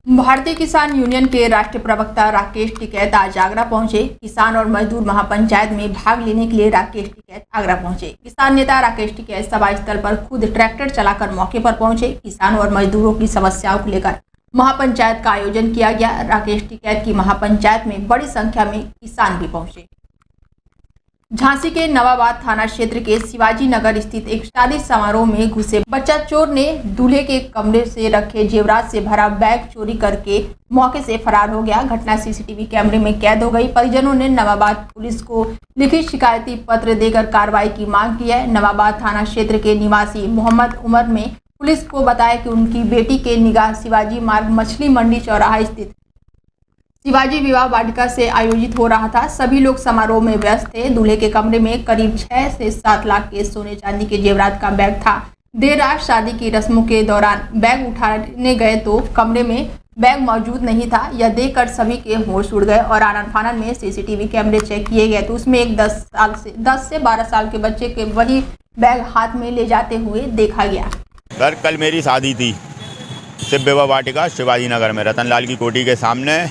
भारतीय किसान यूनियन के राष्ट्रीय प्रवक्ता राकेश टिकैत आज आगरा पहुंचे। किसान और मजदूर महापंचायत में भाग लेने के लिए राकेश टिकैत आगरा पहुंचे। किसान नेता राकेश टिकैत सभा स्थल पर खुद ट्रैक्टर चलाकर मौके पर पहुंचे। किसान और मजदूरों की समस्याओं को लेकर महापंचायत का आयोजन किया गया। राकेश टिकैत की महापंचायत में बड़ी संख्या में किसान भी पहुंचे। झांसी के नवाबाद थाना क्षेत्र के शिवाजी नगर स्थित एक शादी समारोह में घुसे बच्चा चोर ने दूल्हे के कमरे से रखे जेवरात से भरा बैग चोरी करके मौके से फरार हो गया। घटना सीसीटीवी कैमरे में कैद हो गई। परिजनों ने नवाबाद पुलिस को लिखित शिकायती पत्र देकर कार्रवाई की मांग की है। नवाबाद थाना क्षेत्र के निवासी मोहम्मद उमर ने पुलिस को बताया कि उनकी बेटी के निकाह शिवाजी मार्ग मछली मंडी चौराहा स्थित शिवाजी विवाह वाटिका से आयोजित हो रहा था। सभी लोग समारोह में व्यस्त थे। दूल्हे के कमरे में करीब 6 से 7 लाख के सोने चांदी के जेवरात का बैग था। देर रात शादी की रस्मों के दौरान बैग उठाने गए तो कमरे में बैग मौजूद नहीं था। यह देखकर सभी के होश उड़ गए और आनन फानन में सीसीटीवी कैमरे चेक किए गए तो उसमें एक 10 से 12 साल के बच्चे के वही बैग हाथ में ले जाते हुए देखा गया। सर, कल मेरी शादी थी शिव विवाह वाटिका शिवाजी नगर में रतनलाल की कोठी के सामने।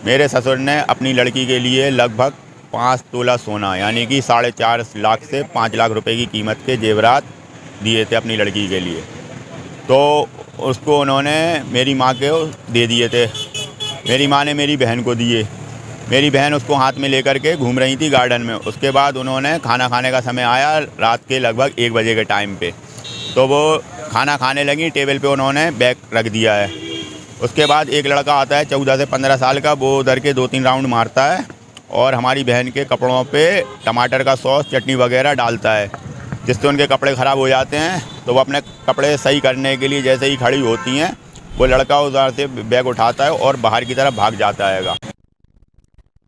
मेरे ससुर ने अपनी लड़की के लिए लगभग 5 तोला सोना यानी कि 4.5 लाख से 5 लाख रुपए की कीमत के जेवरात दिए थे अपनी लड़की के लिए। तो उसको उन्होंने मेरी माँ को दे दिए थे। मेरी माँ ने मेरी बहन को दिए। मेरी बहन उसको हाथ में लेकर के घूम रही थी गार्डन में। उसके बाद उन्होंने खाना खाने का समय आया रात के लगभग 1 बजे के टाइम पे, तो वो खाना खाने लगी। टेबल पे उन्होंने बैग रख दिया है। उसके बाद एक लड़का आता है 14 से 15 साल का, वो उधर के 2-3 राउंड मारता है और हमारी बहन के कपड़ों पे टमाटर का सॉस चटनी वगैरह डालता है, जिससे उनके कपड़े ख़राब हो जाते हैं। तो वो अपने कपड़े सही करने के लिए जैसे ही खड़ी होती हैं, वो लड़का उधर से बैग उठाता है और बाहर की तरफ भाग जाता है।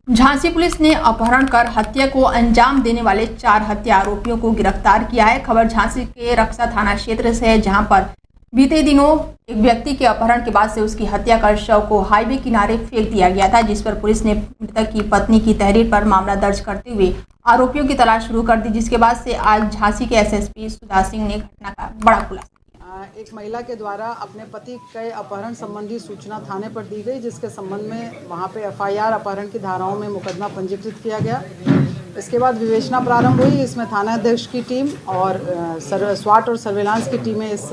झांसी पुलिस ने अपहरण कर हत्या को अंजाम देने वाले 4 हत्या आरोपियों को गिरफ्तार किया है। खबर झांसी के रक्षा थाना क्षेत्र से है, जहां पर बीते दिनों एक व्यक्ति के अपहरण के बाद से उसकी हत्या कर शव को हाईवे किनारे फेंक दिया गया था, जिस पर पुलिस ने मृतक की पत्नी की तहरीर पर मामला दर्ज करते हुए आरोपियों की तलाश शुरू कर दी। जिसके बाद से आज झांसी के एसएसपी सुधा सिंह ने घटना का बड़ा खुलासा। एक महिला के द्वारा अपने पति के अपहरण संबंधी सूचना थाने पर दी गई, जिसके संबंध में वहां पे एफआईआर अपहरण की धाराओं में मुकदमा पंजीकृत किया गया। इसके बाद विवेचना प्रारंभ हुई। इसमें थानाध्यक्ष की टीम और स्वाट और सर्विलांस की टीमें इस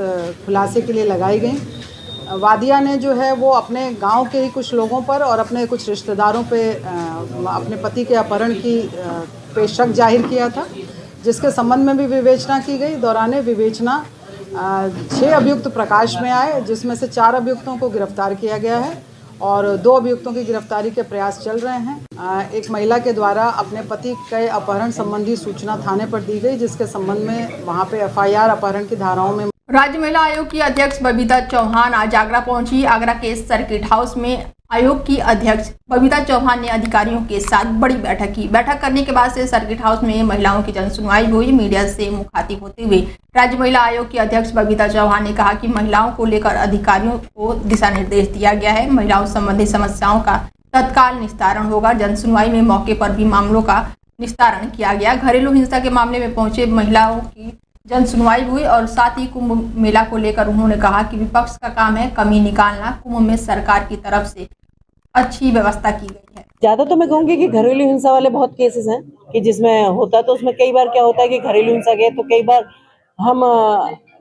खुलासे के लिए लगाई गई। वादिया ने जो है वो अपने गांव के ही कुछ लोगों पर और अपने कुछ रिश्तेदारों पे अपने पति के अपहरण की पे शक जाहिर किया था, जिसके संबंध में भी विवेचना की गई। दौरान विवेचना 6 अभियुक्त प्रकाश में आए, जिसमें से 4 अभियुक्तों को गिरफ्तार किया गया है और 2 अभियुक्तों की गिरफ्तारी के प्रयास चल रहे हैं। एक महिला के द्वारा अपने पति के अपहरण संबंधी सूचना थाने पर दी गई, जिसके संबंध में वहां पे एफआईआर अपहरण की धाराओं में। राज्य महिला आयोग की अध्यक्ष बबीता चौहान आज आगरा पहुंची। आगरा के सर्किट हाउस में आयोग की अध्यक्ष बबीता चौहान ने अधिकारियों के साथ बड़ी बैठक की। बैठक करने के बाद से सर्किट हाउस में महिलाओं की जनसुनवाई हुई। मीडिया से मुखातिब होते हुए राज्य महिला आयोग की अध्यक्ष बबीता चौहान ने कहा कि महिलाओं को लेकर अधिकारियों को दिशा निर्देश दिया गया है। महिलाओं संबंधी समस्याओं का तत्काल निस्तारण होगा। जनसुनवाई में मौके पर भी मामलों का निस्तारण किया गया। घरेलू हिंसा के मामले में पहुंचे महिलाओं की जनसुनवाई हुई और साथ ही कुंभ मेला को लेकर उन्होंने कहा कि विपक्ष का काम है कमी निकालना। कुंभ में सरकार की तरफ से अच्छी व्यवस्था की गई है। ज्यादा तो मैं कहूँगी कि घरेलू हिंसा वाले बहुत केसेस हैं कि जिसमें होता है, तो उसमें कई बार क्या होता है कि घरेलू हिंसा के तो कई बार हम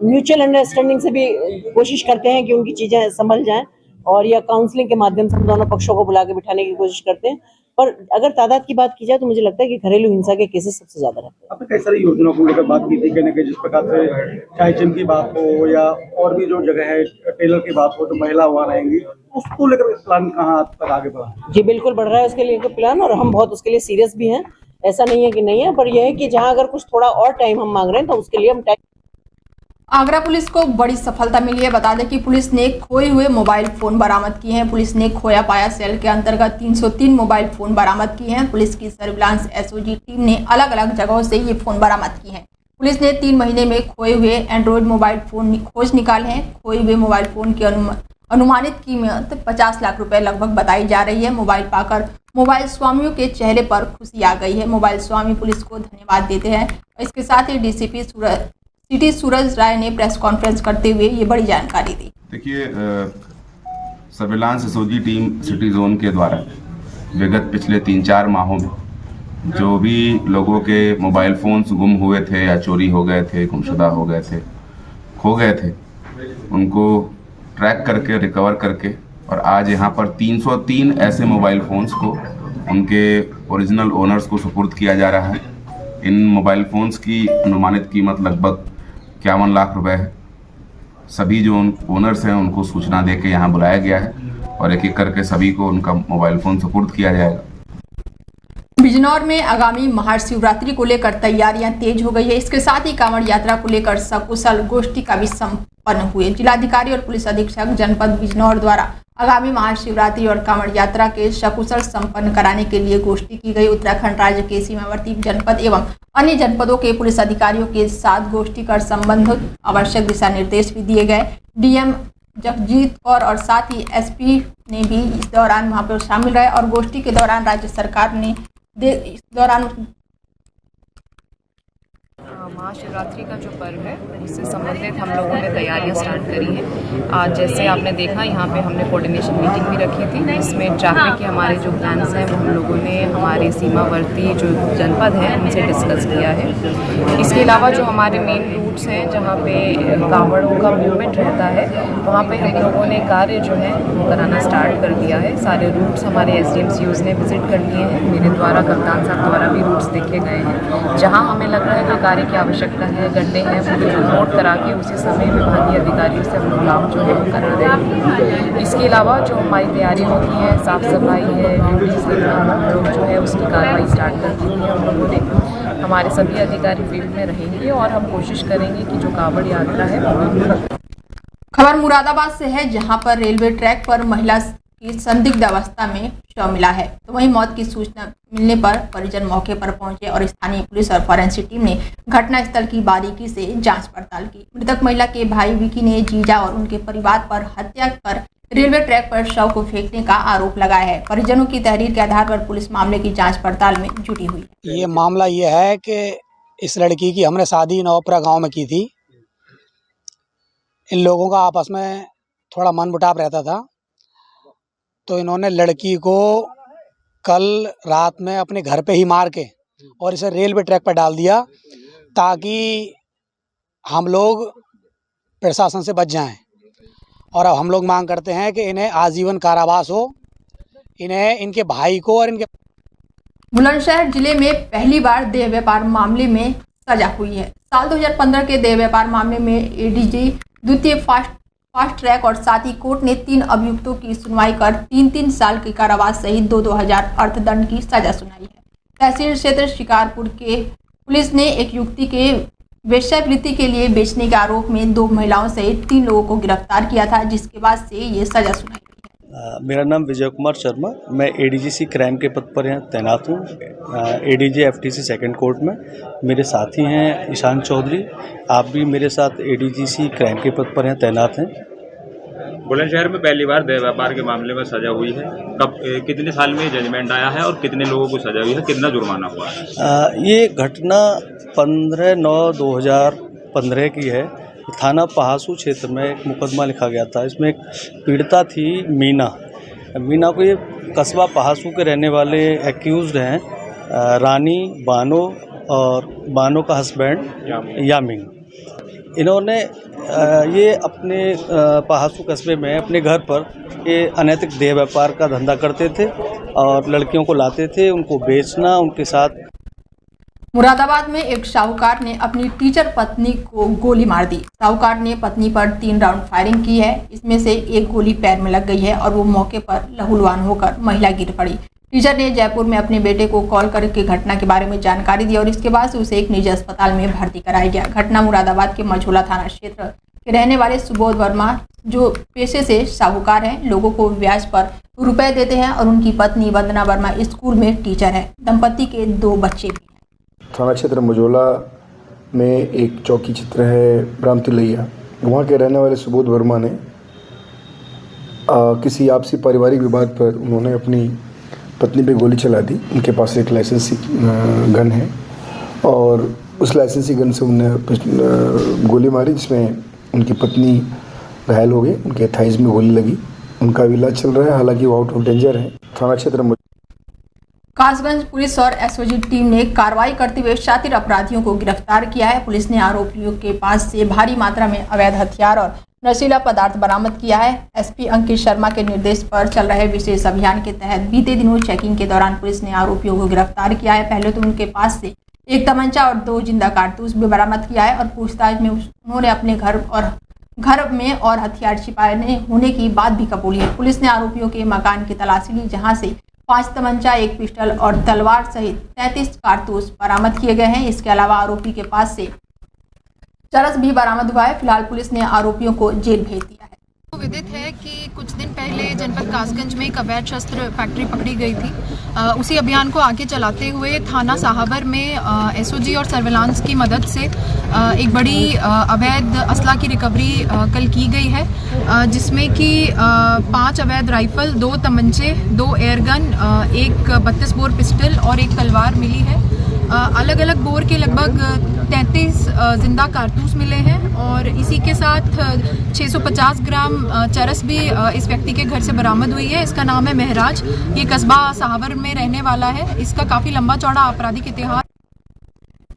म्यूचुअल अंडरस्टैंडिंग से भी कोशिश करते हैं कि उनकी चीजें संभल जाएं और या काउंसलिंग के माध्यम से हम दोनों पक्षों को बुला के बिठाने की कोशिश करते हैं। पर अगर तादाद की बात की जाए तो मुझे लगता है कि घरेलू हिंसा के केसेस सबसे ज्यादा रहते हैं। आपने कई सारी योजनाओं को लेकर बात की थी, कहने के जिस प्रकार से चाहे जिम की बात हो या और भी जो जगह है टेलर की बात हो, तो महिला वहाँ रहेंगी, उसको लेकर प्लान कहाँ तक आगे बढ़ा? जी बिल्कुल बढ़ रहा है उसके लिए प्लान और हम बहुत उसके लिए सीरियस भी हैं। ऐसा नहीं है कि नहीं है, पर यह है कि जहाँ अगर कुछ थोड़ा और टाइम हम मांग रहे हैं तो उसके लिए हम टाइम। आगरा पुलिस को बड़ी सफलता मिली है। बता दें कि पुलिस ने खोए हुए मोबाइल फोन बरामद किए हैं। पुलिस ने खोया पाया सेल के अंतर्गत 303 मोबाइल फोन बरामद किए हैं। पुलिस की सर्विलांस एसओजी टीम ने अलग अलग जगहों से ये फोन बरामद किए हैं। पुलिस ने 3 महीने में खोए हुए एंड्रॉयड मोबाइल फोन खोज निकाले हैं। खोए हुए मोबाइल फोन की अनुमानित कीमत 50 लाख रुपए लगभग बताई जा रही है। मोबाइल पाकर मोबाइल स्वामियों के चेहरे पर खुशी आ गई है। मोबाइल स्वामी पुलिस को धन्यवाद देते हैं। इसके साथ ही डीसीपी सिटी सूरज राय ने प्रेस कॉन्फ्रेंस करते हुए ये बड़ी जानकारी दी। देखिए, surveillance SOG team city zone के द्वारा विगत पिछले 3-4 माहों में जो भी लोगों के मोबाइल फ़ोन्स गुम हुए थे या चोरी हो गए थे, गुमशुदा हो गए थे, खो गए थे, उनको ट्रैक करके रिकवर करके और आज यहाँ पर 303 ऐसे मोबाइल फ़ोन्स को उनके ओरिजिनल ओनर्स को सुपुर्द किया जा रहा है। इन मोबाइल फ़ोन्स की अनुमानित कीमत लगभग 51 लाख रुपए है। सभी जो ओनर्स हैं उनको सूचना दे के यहाँ बुलाया गया है और एक एक करके सभी को उनका मोबाइल फ़ोन सुपुर्द किया जाएगा। बिजनौर में आगामी महाशिवरात्रि को लेकर तैयारियां तेज हो गई है। इसके साथ ही कांवड़ यात्रा को लेकर सकुशल गोष्ठी का भी संपन्न हुए। जिलाधिकारी और पुलिस अधीक्षक जनपद बिजनौर द्वारा आगामी महाशिवरात्रि और कांवड़ यात्रा के सकुशल संपन्न कराने के लिए गोष्ठी की गई। उत्तराखंड राज्य के सीमावर्ती जनपद एवं अन्य जनपदों के पुलिस अधिकारियों के साथ गोष्ठी कर संबंधित आवश्यक दिशा निर्देश भी दिए गए। डीएम जगजीत कौर और साथ ही एसपी ने भी इस दौरान वहां पर शामिल रहे और गोष्ठी के दौरान राज्य सरकार ने इस दौरान महाशिवरात्रि का जो पर्व है उससे संबंधित हम लोगों ने तैयारियां स्टार्ट करी हैं। आज जैसे आपने देखा यहाँ पे हमने कोऑर्डिनेशन मीटिंग भी रखी थी। इसमें ट्रैफिक के हमारे जो प्लान्स हैं वो हम लोगों ने हमारे सीमावर्ती जो जनपद हैं उनसे डिस्कस किया है। इसके अलावा जो हमारे मेन रूट्स हैं जहाँ पे कांवड़ों का मूवमेंट रहता है वहाँ पे हम लोगों ने कार्य जो है वो कराना स्टार्ट कर दिया है। सारे रूट्स हमारे SDMCOs ने विजिट कर लिए हैं। मेरे द्वारा कप्तान साहब द्वारा भी रूट्स देखे गए हैं। जहाँ हमें लग रहा है कि कार्य की आवश्यकता है, गड्ढे हैं, वो नोट करा के उसी समय विभागीय अधिकारियों से हम लोग काम जो है वो करा देंगे। इसके अलावा जो हमारी तैयारी होती है, साफ़ सफाई है, ड्यूटीज़ हम लोग जो है उसकी कार्रवाई स्टार्ट कर दी है हम लोगों ने। हमारे सभी अधिकारी फील्ड में रहेंगे और हम कोशिश करेंगे कि जो कांवड़ यात्रा है वो। खबर मुरादाबाद से है जहां पर रेलवे ट्रैक पर महिला की संदिग्ध अवस्था में शव मिला है। तो वहीं मौत की सूचना मिलने पर परिजन मौके पर पहुंचे और स्थानीय पुलिस और फॉरेंसिक टीम ने घटनास्थल की बारीकी से जांच पड़ताल की। मृतक महिला के भाई विकी ने जीजा और उनके परिवार पर हत्या कर रेलवे ट्रैक पर शव को फेंकने का आरोप लगाया है। परिजनों की तहरीर के आधार पर पुलिस मामले की जाँच पड़ताल में जुटी हुई है। ये मामला ये है कि इस लड़की की हमने शादी नवपुरा गाँव में की थी। इन लोगों का आपस में थोड़ा मनमुटाव रहता था, तो इन्होंने लड़की को कल रात में अपने घर पे ही मार के और इसे रेलवे ट्रैक पर डाल दिया ताकि हम लोग प्रशासन से बच जाएं। और अब हम लोग मांग करते हैं कि इन्हें आजीवन कारावास हो, इन्हें, इनके भाई को और इनके। बुलंदशहर जिले में पहली बार देह व्यापार मामले में सजा हुई है। साल 2015 के देह व्यापार मामले में एडीजी द्वितीय फास्ट ट्रैक और साथ ही कोर्ट ने 3 अभियुक्तों की सुनवाई कर 3-3 साल के कारावास सहित 2-2 हजार अर्थदंड की सजा सुनाई है। तहसील क्षेत्र शिकारपुर के पुलिस ने एक युवती के वेश्यावृत्ति के लिए बेचने के आरोप में 2 महिलाओं सहित 3 लोगों को गिरफ्तार किया था, जिसके बाद से ये सजा सुनाई गई है। मेरा नाम विजय कुमार शर्मा, मैं ADGC क्राइम के पद पर यहाँ तैनात हूँ। ADG FTC सेकंड कोर्ट में मेरे साथी हैं ईशान चौधरी, आप भी मेरे साथ ADGC क्राइम के पद पर यहाँ तैनात हैं। बुलंदशहर में पहली बार देह व्यापार के मामले में सजा हुई है। कब कितने साल में जजमेंट आया है और कितने लोगों को सजा हुई है, कितना जुर्माना हुआ है? ये घटना 15/9/2015 की है। थाना पहासू क्षेत्र में एक मुकदमा लिखा गया था। इसमें एक पीड़िता थी मीना को ये कस्बा पहासू के रहने वाले एक्यूज्ड हैं रानी, बानो और बानो का हस्बैंड यामिंग। इन्होंने ये अपने पहासू कस्बे में अपने घर पर ये अनैतिक देह व्यापार का धंधा करते थे और लड़कियों को लाते थे, उनको बेचना, उनके साथ। मुरादाबाद में एक साहूकार ने अपनी टीचर पत्नी को गोली मार दी। साहूकार ने पत्नी पर 3 राउंड फायरिंग की है। इसमें से एक गोली पैर में लग गई है और वो मौके पर लहूलुहान होकर महिला गिर पड़ी। टीचर ने जयपुर में अपने बेटे को कॉल करके घटना के बारे में जानकारी दी और इसके बाद से उसे एक निजी अस्पताल में भर्ती कराया गया। घटना मुरादाबाद के मझोला थाना क्षेत्र के रहने वाले सुबोध वर्मा, जो पेशे से साहूकार हैं, लोगों को ब्याज पर रुपए देते हैं और उनकी पत्नी वंदना वर्मा स्कूल में टीचर है। दंपति के 2 बच्चे भी हैं। थाना क्षेत्र मझोला में एक चौकी क्षेत्र है राम तिलैया, वहाँ के रहने वाले सुबोध वर्मा ने किसी आपसी पारिवारिक विवाद पर उन्होंने अपनी पत्नी पे गोली चला दी। उनके पास एक लाइसेंसी गन है और उस लाइसेंसी गन से उन्होंने गोली मारी, जिसमें उनकी पत्नी घायल हो गई। उनके थाइज में गोली लगी उनका इलाज चल रहा है, हालांकि वो आउट ऑफ डेंजर है। थाना क्षेत्र कासगंज पुलिस और एसओजी टीम ने कार्रवाई करते हुए शातिर अपराधियों को गिरफ्तार किया है। पुलिस ने आरोपियों के पास से भारी मात्रा में अवैध हथियार और नशीला पदार्थ बरामद किया है। एसपी अंकित शर्मा के निर्देश पर चल रहे विशेष अभियान के तहत बीते दिनों चेकिंग के दौरान पुलिस ने आरोपियों को गिरफ्तार किया है। पहले तो उनके पास से एक तमंचा और 2 जिंदा कारतूस भी बरामद किया है और पूछताछ में उन्होंने अपने घर में और हथियार छिपाने होने की बात भी कबूली है। पुलिस ने आरोपियों के मकान की तलाशी ली, जहां से 5 तमंचा, 1 पिस्टल और तलवार सहित 33 कारतूस बरामद किए गए हैं। इसके अलावा आरोपी के पास से चरस भी बरामद हुआ है। फिलहाल पुलिस ने आरोपियों को जेल भेज दिया है। विदित है कि कुछ दिन पहले जनपद कासगंज में एक अवैध शस्त्र फैक्ट्री पकड़ी गई थी। उसी अभियान को आगे चलाते हुए थाना साहबर में एसओजी और सर्विलांस की मदद से एक बड़ी अवैध असला की रिकवरी कल की गई है, जिसमें कि 5 अवैध राइफल, 2 तमंचे, 2 एयरगन, 1 32 बोर पिस्टल और 1 तलवार मिली है। अलग अलग बोर के लगभग 33 जिंदा कारतूस मिले हैं और इसी के साथ 650 ग्राम चरस भी इस व्यक्ति के घर से बरामद हुई है। इसका नाम है महराज। ये कस्बा साहबर में रहने वाला है। इसका काफ़ी लंबा चौड़ा आपराधिक इतिहास।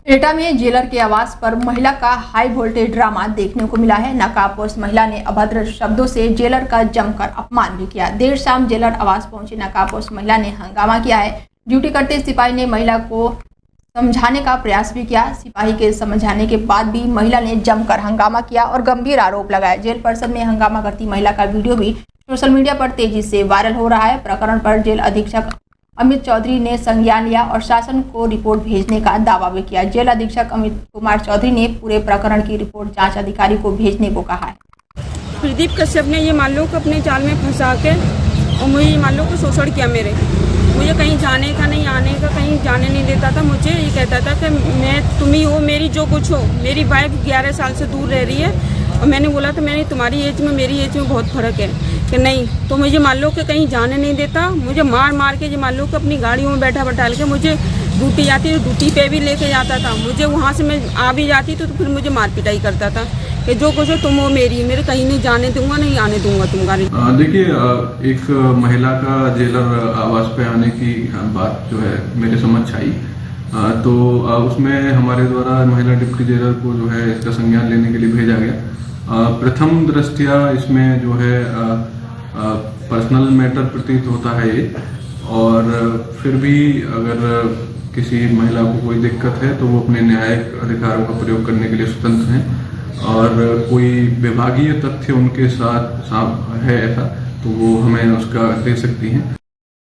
एटा में जेलर के आवास पर महिला का हाई वोल्टेज ड्रामा देखने को मिला है। नकाबपोश महिला ने अभद्र शब्दों से जेलर का जमकर अपमान भी किया। देर शाम जेलर आवास पहुंची नकाबपोश महिला ने हंगामा किया है। ड्यूटी करते सिपाही ने महिला को समझाने का प्रयास भी किया। सिपाही के समझाने के बाद भी महिला ने जमकर हंगामा किया और गंभीर आरोप लगाया। जेल परिसर में हंगामा करती महिला का वीडियो भी सोशल मीडिया पर तेजी से वायरल हो रहा है। प्रकरण पर जेल अधीक्षक अमित चौधरी ने संज्ञान लिया और शासन को रिपोर्ट भेजने का दावा भी किया। जेल अधीक्षक अमित कुमार चौधरी ने पूरे प्रकरण की रिपोर्ट जांच अधिकारी को भेजने को कहा है। प्रदीप कश्यप ने ये मान लो कि अपने जाल में फंसा के और मुझे ये मान लो कि शोषण किया। मुझे कहीं जाने का नहीं, आने का कहीं जाने नहीं देता था। मुझे ये कहता था कि मैं तुम ही हो, मेरी जो कुछ हो। मेरी वाइफ 11 साल से दूर रह रही है और मैंने बोला था मैंने तुम्हारी एज में मेरी एज में बहुत फ़र्क है कि नहीं, तो मुझे मान लो कि कहीं जाने नहीं देता। मुझे मार के मान लो कि अपनी गाड़ियों में बैठा के मुझे ड्यूटी जाती तो ड्यूटी पे भी लेके जाता था। मुझे वहाँ से मैं आ भी जाती तो फिर मुझे मार पिटाई करता था कि जो कुछ हो तुम हो मेरी, मेरे कहीं नहीं जाने दूंगा, नहीं आने दूंगा तुम्हारे। देखिए, एक महिला का जेलर आवास पे आने की बात जो है मेरे समझ आई, तो उसमें हमारे द्वारा महिला डिप्टी जेलर को जो है इसका संज्ञान लेने के लिए भेजा गया। प्रथम दृष्टया इसमें जो है पर्सनल मैटर प्रतीत होता है ये, और फिर भी अगर किसी महिला को कोई दिक्कत है तो वो अपने न्यायिक अधिकारों का प्रयोग करने के लिए स्वतंत्र हैं, और कोई विभागीय तथ्य उनके साथ है ऐसा तो वो हमें उसका दे सकती हैं।